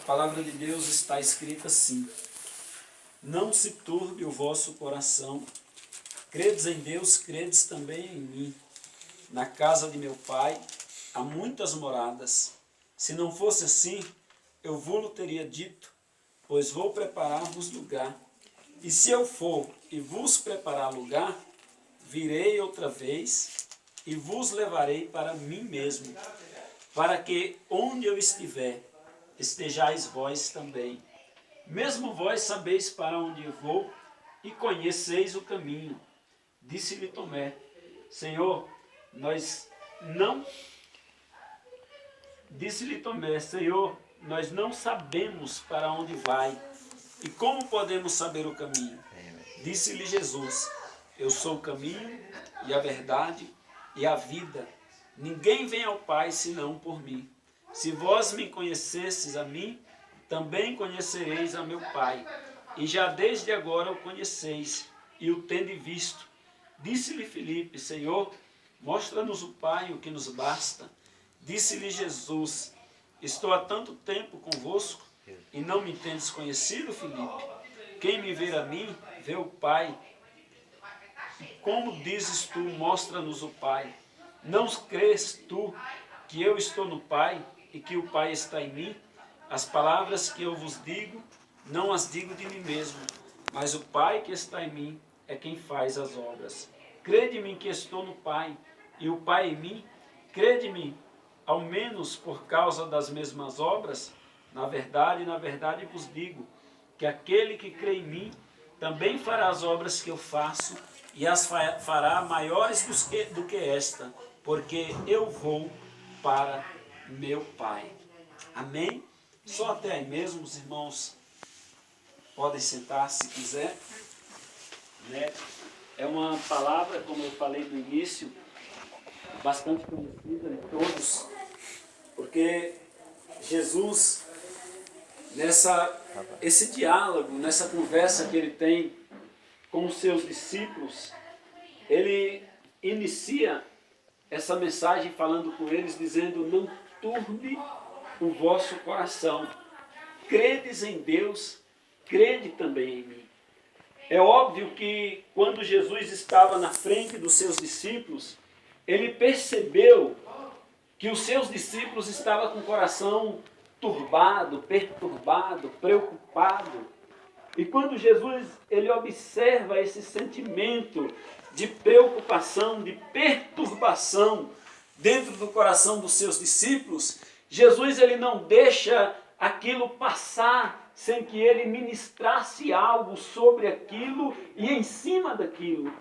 palavra de Deus está escrita assim: não se turbe o vosso coração, credes em Deus, credes também em mim. Na casa de meu pai há muitas moradas. Se não fosse assim, eu vou-lo teria dito, pois vou preparar-vos lugar. E se eu for e vos preparar lugar, virei outra vez e vos levarei para mim mesmo, para que onde eu estiver, estejais vós também. Mesmo vós sabeis para onde eu vou e conheceis o caminho. Disse-lhe Tomé: Senhor, Senhor, nós não sabemos para onde vai, e como podemos saber o caminho? Disse-lhe Jesus: eu sou o caminho e a verdade e a vida. Ninguém vem ao Pai senão por mim. Se vós me conhecesses a mim, também conhecereis a meu Pai. E já desde agora o conheceis e o tende visto. Disse-lhe Filipe: Senhor, mostra-nos o Pai, o que nos basta. Disse-lhe Jesus: estou há tanto tempo convosco e não me tendes conhecido, Filipe? Quem me vê a mim, vê o Pai. Como dizes tu, mostra-nos o Pai? Não crês tu que eu estou no Pai e que o Pai está em mim? As palavras que eu vos digo, não as digo de mim mesmo, mas o Pai que está em mim é quem faz as obras. Crede-me que estou no Pai e o Pai em mim. Crede-me, ao menos por causa das mesmas obras. Na verdade vos digo que aquele que crê em mim também fará as obras que eu faço e as fará maiores do que esta, porque eu vou para meu Pai. Amém? Só até aí mesmo, os irmãos podem sentar se quiser. Né? É uma palavra, como eu falei no início, bastante conhecida de todos, porque Jesus, esse diálogo, nessa conversa que ele tem com os seus discípulos, ele inicia essa mensagem falando com eles, dizendo: não turbe o vosso coração. Credes em Deus, crede também em mim. É óbvio que quando Jesus estava na frente dos seus discípulos, ele percebeu que os seus discípulos estavam com o coração turbado, perturbado, preocupado. E quando Jesus ele observa esse sentimento de preocupação, de perturbação dentro do coração dos seus discípulos, Jesus ele não deixa aquilo passar sem que ele ministrasse algo sobre aquilo e em cima daquilo.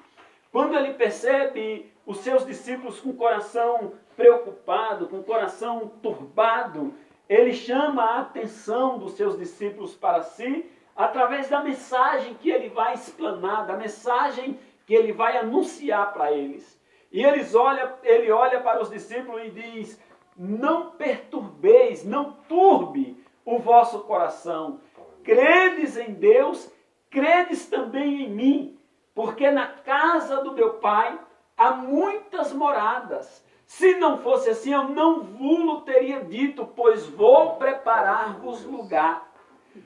Quando ele percebe os seus discípulos com o coração preocupado, com o coração turbado, ele chama a atenção dos seus discípulos para si, através da mensagem que ele vai explanar, da mensagem que ele vai anunciar para eles. E ele olha para os discípulos e diz: não perturbeis, não turbe o vosso coração. Credes em Deus, credes também em mim, porque na casa do meu Pai há muitas moradas. Se não fosse assim, eu não vos teria dito, pois vou preparar-vos lugar.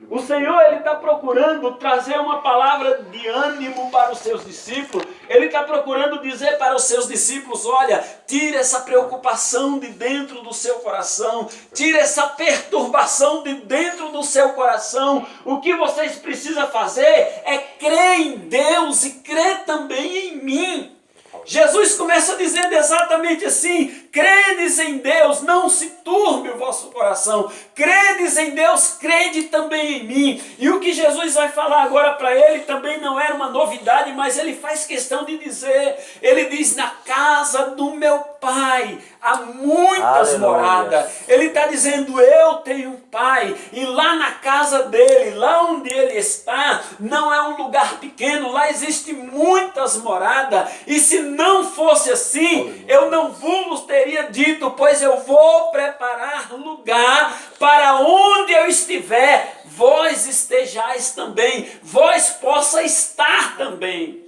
O Senhor ele está procurando trazer uma palavra de ânimo para os seus discípulos. Ele está procurando dizer para os seus discípulos: olha, tire essa preocupação de dentro do seu coração, tire essa perturbação de dentro do seu coração. O que vocês precisam fazer é crer em Deus e crer também em mim. Jesus começa dizendo exatamente assim: credes em Deus, não se turbe o vosso coração. Credes em Deus, crede também em mim. E o que Jesus vai falar agora para ele também não era uma novidade, mas ele faz questão de dizer. Ele diz: na casa do meu Pai há muitas moradas. Ele está dizendo: eu tenho um Pai, e lá na casa dele, lá onde ele está, não é um lugar pequeno, lá existe muitas moradas. E se não fosse assim, eu não vos teria dito, pois eu vou preparar lugar para onde eu estiver, vós estejais também, vós possa estar também.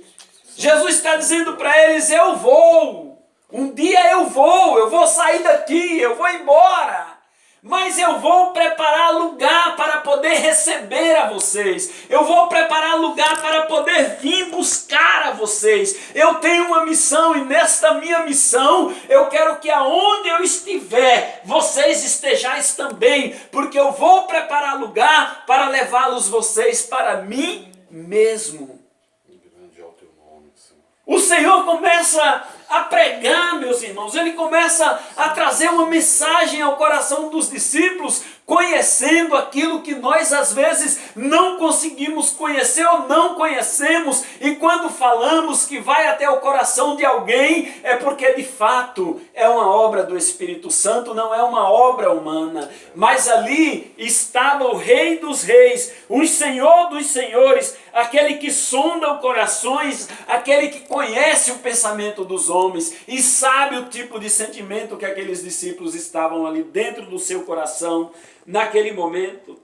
Jesus está dizendo para eles: eu vou, um dia eu vou sair daqui, eu vou embora. mas eu vou preparar lugar para poder receber a vocês. Eu vou preparar lugar para poder vir buscar a vocês. Eu tenho uma missão e nesta minha missão eu quero que aonde eu estiver, vocês estejais também, porque eu vou preparar lugar para levá-los vocês para mim mesmo. O Senhor começa a pregar, meus irmãos, Ele começa a trazer uma mensagem ao coração dos discípulos, conhecendo aquilo que nós às vezes não conseguimos conhecer ou não conhecemos, e quando falamos que vai até o coração de alguém, é porque de fato é uma obra do Espírito Santo, não é uma obra humana, mas ali estava o Rei dos Reis, o Senhor dos Senhores, aquele que sonda os corações, aquele que conhece o pensamento dos homens e sabe o tipo de sentimento que aqueles discípulos estavam ali dentro do seu coração naquele momento.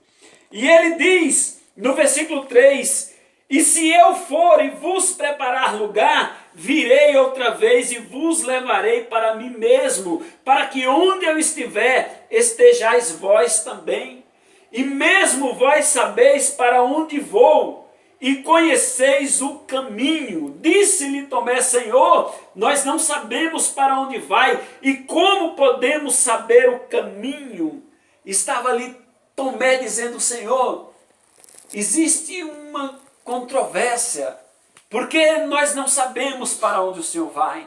E ele diz no versículo 3, e se eu for e vos preparar lugar, virei outra vez e vos levarei para mim mesmo, para que onde eu estiver, estejais vós também. E mesmo vós sabeis para onde vou, e conheceis o caminho. Disse-lhe Tomé, Senhor, nós não sabemos para onde vai, e como podemos saber o caminho? Estava ali Tomé dizendo, Senhor, existe uma controvérsia, porque nós não sabemos para onde o Senhor vai.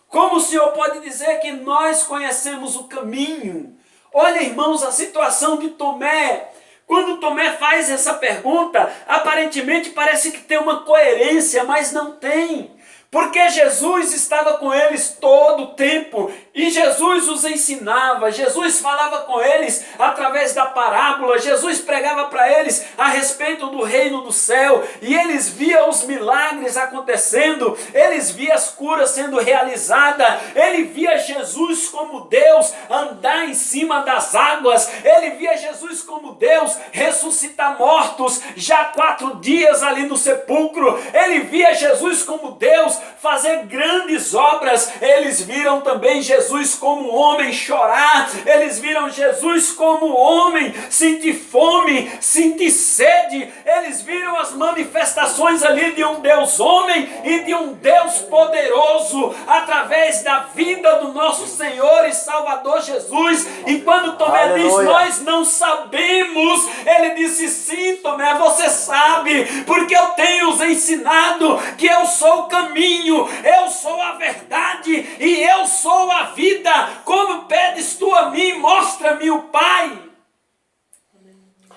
Como o Senhor pode dizer que nós conhecemos o caminho? Olha, irmãos, a situação de Tomé. Quando Tomé faz essa pergunta, aparentemente parece que tem uma coerência, mas não tem. Porque Jesus estava com eles todo o tempo e Jesus os ensinava, Jesus falava com eles através da parábola, Jesus pregava para eles a respeito do reino do céu e eles viam os milagres acontecendo, eles viam as curas sendo realizadas, ele via Jesus como Deus andar em cima das águas, ele via Jesus como Deus ressuscitar mortos já 4 dias ali no sepulcro, ele via Jesus como Deus fazer grandes obras, eles viram também Jesus como homem chorar, eles viram Jesus como homem sentir fome, sentir sede, eles viram as manifestações ali de um Deus homem e de um Deus poderoso, através da vida do nosso Senhor e Salvador Jesus, e quando Tomé diz, nós não sabemos, ele disse, sim Tomé, você sabe, porque eu tenho os ensinado que eu sou o caminho, eu sou a verdade e eu sou a vida. Como pedes tu a mim, mostra-me o Pai.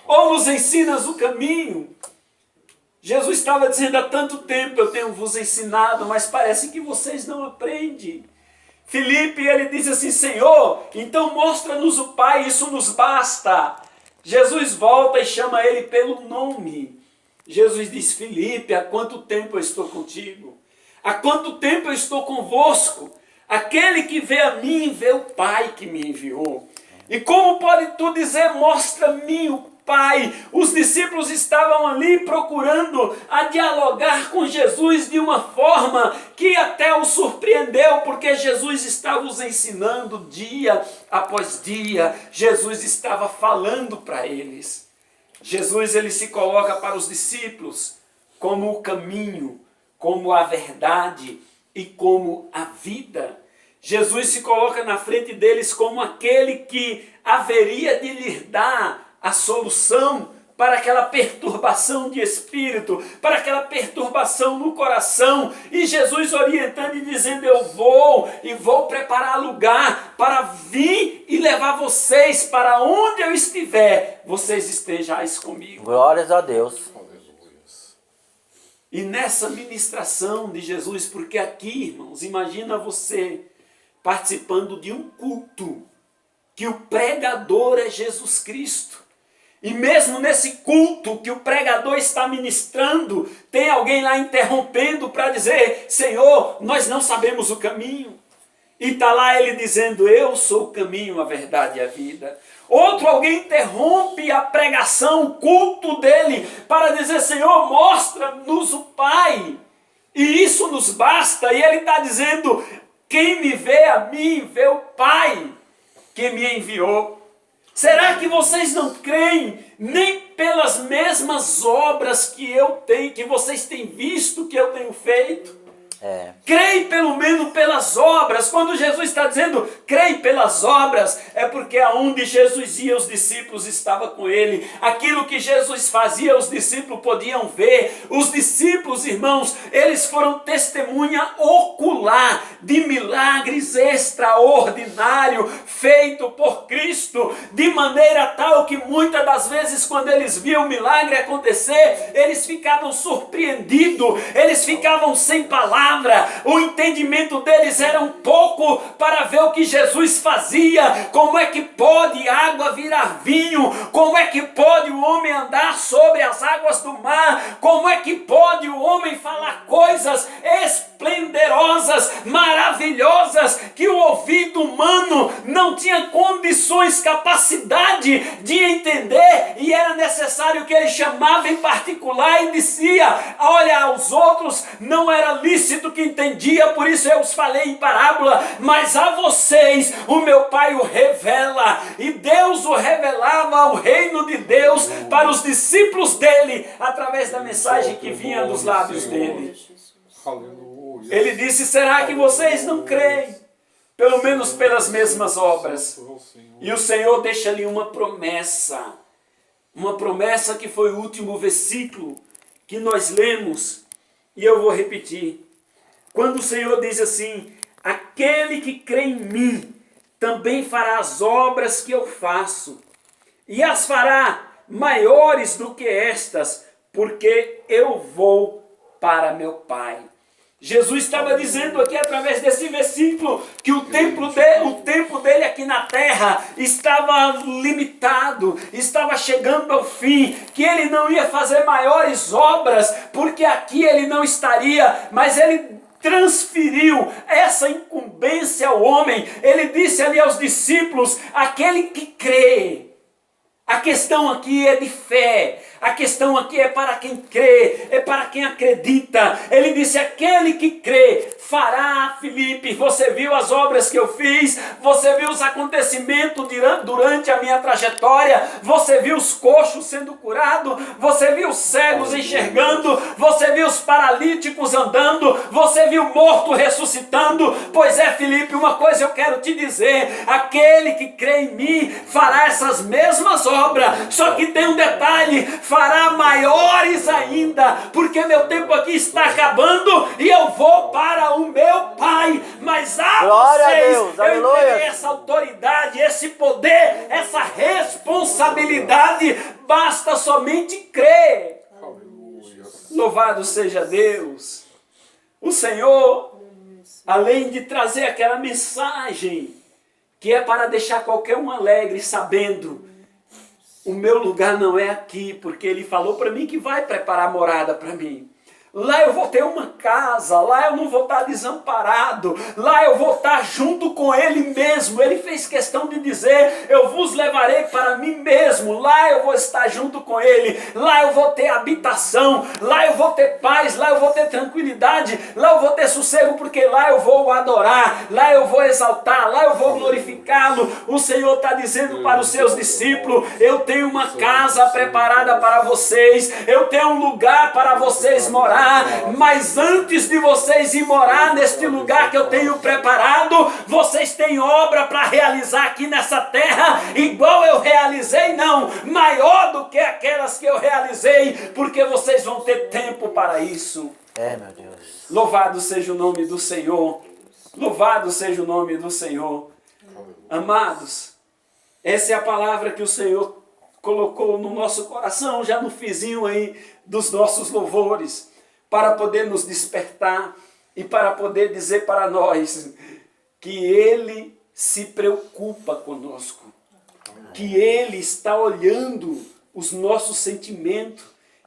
Ou nos ensinas o caminho. Jesus estava dizendo, há tanto tempo eu tenho vos ensinado, mas parece que vocês não aprendem. Filipe, ele diz assim, Senhor, então mostra-nos o Pai, isso nos basta. Jesus volta e chama ele pelo nome. Jesus diz, Filipe, há quanto tempo eu estou contigo? Há quanto tempo eu estou convosco? Aquele que vê a mim, vê o Pai que me enviou. E como pode tu dizer, mostra-me o Pai? Os discípulos estavam ali procurando a dialogar com Jesus de uma forma que até os surpreendeu, porque Jesus estava os ensinando dia após dia. Jesus estava falando para eles. Jesus, ele se coloca para os discípulos como o caminho, como a verdade e como a vida. Jesus se coloca na frente deles como aquele que haveria de lhes dar a solução para aquela perturbação de espírito, para aquela perturbação no coração. E Jesus orientando e dizendo, eu vou preparar lugar para vir e levar vocês para onde eu estiver, vocês estejais comigo. Glórias a Deus. E nessa ministração de Jesus, porque aqui, irmãos, imagina você participando de um culto, que o pregador é Jesus Cristo. E mesmo nesse culto que o pregador está ministrando, tem alguém lá interrompendo para dizer, Senhor, nós não sabemos o caminho. E está lá ele dizendo, eu sou o caminho, a verdade e a vida. Outro alguém interrompe a pregação, o culto dele, para dizer, Senhor, mostra-nos o Pai. E isso nos basta. E ele está dizendo, quem me vê a mim, vê o Pai que me enviou. Será que vocês não creem nem pelas mesmas obras que eu tenho, que vocês têm visto que eu tenho feito? Creem pelo menos pelas obras. Quando Jesus está dizendo creem pelas obras, é porque aonde Jesus ia, os discípulos estavam com ele. Aquilo que Jesus fazia, os discípulos podiam ver. Os discípulos, irmãos, eles foram testemunha ocular de milagres extraordinários feitos por Cristo, de maneira tal que muitas das vezes quando eles viam o milagre acontecer, eles ficavam surpreendidos, eles ficavam sem palavras. O entendimento deles era um pouco para ver o que Jesus fazia. Como é que pode água virar vinho? Como é que pode o homem andar sobre as águas do mar? Como é que pode o homem falar coisas esplendorosas, maravilhosas, que o ouvido humano não tinha condições, capacidade de entender? E era necessário que ele chamava em particular e dizia: olha, aos outros não era lícito que entendia, por isso eu os falei em parábola, mas a vocês o meu Pai o revela. E Deus o revelava o reino de Deus para os discípulos dele, através da mensagem que vinha dos lábios dele. Ele disse: será que vocês não creem? Pelo menos pelas mesmas obras. E o Senhor deixa ali uma promessa que foi o último versículo que nós lemos, e eu vou repetir. Quando o Senhor diz assim: aquele que crê em mim também fará as obras que eu faço, e as fará maiores do que estas, porque eu vou para meu Pai. Jesus estava dizendo aqui através desse versículo que o tempo dele aqui na terra estava limitado, estava chegando ao fim, que ele não ia fazer maiores obras, porque aqui ele não estaria, mas ele transferiu essa incumbência ao homem. Ele disse ali aos discípulos: aquele que crê. A questão aqui é de fé. A questão aqui é para quem crê, é para quem acredita. Ele disse: aquele que crê fará. Filipe, você viu as obras que eu fiz, você viu os acontecimentos durante a minha trajetória, você viu os coxos sendo curados, você viu os cegos enxergando, você viu os paralíticos andando, você viu o morto ressuscitando. Pois é, Filipe, uma coisa eu quero te dizer: aquele que crê em mim fará essas mesmas obras, só que tem um detalhe: fará maiores ainda, porque meu tempo aqui está acabando e eu vou para o meu Pai. Mas a vocês eu entreguei essa autoridade, esse poder, essa responsabilidade. Basta somente crer. Aleluia. Louvado seja Deus. O Senhor, além de trazer aquela mensagem que é para deixar qualquer um alegre, sabendo: o meu lugar não é aqui, porque Ele falou para mim que vai preparar morada para mim. Lá eu vou ter uma casa, lá eu não vou estar desamparado, lá eu vou estar junto com Ele mesmo. Ele fez questão de dizer: eu vos levarei para mim mesmo, lá eu vou estar junto com Ele, lá eu vou ter habitação, lá eu vou ter paz, lá eu vou ter tranquilidade, lá eu vou ter sossego, porque lá eu vou adorar, lá eu vou exaltar, lá eu vou glorificá-lo. O Senhor está dizendo para os seus discípulos: eu tenho uma casa preparada para vocês, eu tenho um lugar para vocês morar. Mas antes de vocês ir morar neste lugar que eu tenho preparado, vocês têm obra para realizar aqui nessa terra, igual eu realizei, não, maior do que aquelas que eu realizei, porque vocês vão ter tempo para isso. Meu Deus. Louvado seja o nome do Senhor. Louvado seja o nome do Senhor. Amados, essa é a palavra que o Senhor colocou no nosso coração, já no fizinho aí dos nossos louvores, para poder nos despertar e para poder dizer para nós que Ele se preocupa conosco, que Ele está olhando os nossos sentimentos,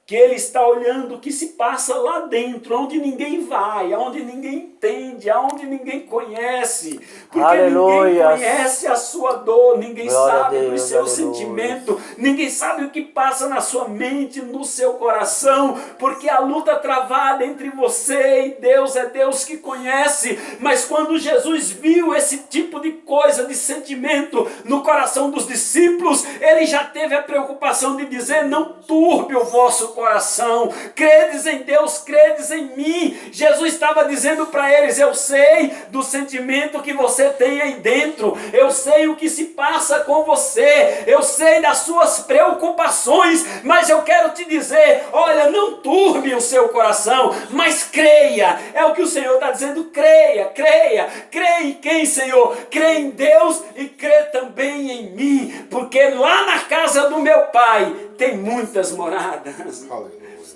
que ele está olhando o que se passa lá dentro, onde ninguém vai, onde ninguém entende, onde ninguém conhece, porque ninguém conhece a sua dor, ninguém sabe dos seus sentimentos, ninguém sabe o que passa na sua mente, no seu coração, porque a luta travada entre você e Deus é Deus que conhece. Mas quando Jesus viu esse tipo de coisa, de sentimento no coração dos discípulos, ele já teve a preocupação de dizer: não turbe o vosso coração, credes em Deus, credes em mim. Jesus estava dizendo para eles: eu sei do sentimento que você tem aí dentro, eu sei o que se passa com você, eu sei das suas preocupações, mas eu quero te dizer, olha, não turbe o seu coração, mas creia. É o que o Senhor está dizendo: creia, creia. Creia em quem, Senhor? Creia em Deus e crê também em mim, porque lá na casa do meu Pai tem muitas moradas.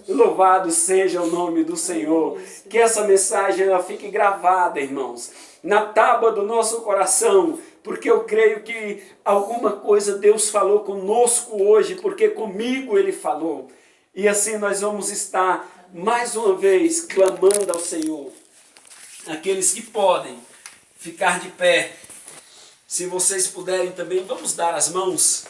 Louvado seja o nome do Senhor. Que essa mensagem ela fique gravada, irmãos, na tábua do nosso coração, porque eu creio que alguma coisa Deus falou conosco hoje, porque comigo Ele falou. E assim nós vamos estar mais uma vez clamando ao Senhor. Aqueles que podem ficar de pé, se vocês puderem também, vamos dar as mãos.